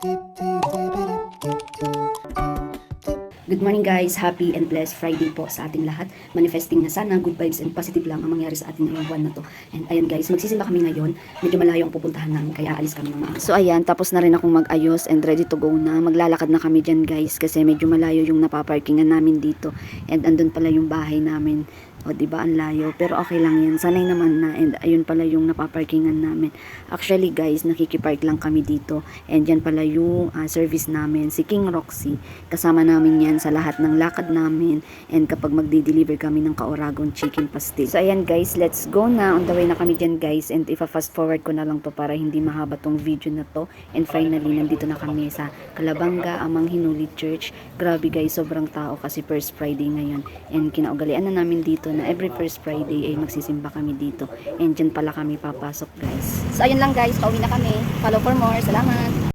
Good morning guys, happy and blessed Friday po sa ating lahat. Manifesting na sana good vibes and positive lang ang mangyari sa ating ngayong buwan na to. And ayan guys, magsisimba kami ngayon. Medyo malayo ang pupuntahan namin kaya aalis kami ng maaga. So ayan, tapos na rin akong mag-ayos and ready to go na. Maglalakad na kami dyan guys kasi medyo malayo yung napaparkingan namin dito. And andun pala yung bahay namin. O diba ang layo, pero okay lang yan, sanay naman na. And ayun pala yung napaparkingan namin. Actually guys, nakikipark lang kami dito. And yan pala yung service namin, si King Roxy. Kasama namin yan sa lahat ng lakad namin. And kapag magdi-deliver kami ng Kaoragon Chicken Pastil. So ayan guys, let's go na. On the way na kami dyan guys. And ipa-fast forward ko na lang to para hindi mahaba tong video na to. And finally, nandito na kami sa Calabanga, Amang Hinuli Church. Grabe guys, sobrang tao kasi first Friday ngayon. And kinaugalian na namin dito na every first Friday ay magsisimba kami dito. And dyan pala kami papasok guys. So ayun lang guys, pauwi na kami. Follow for more. Salamat!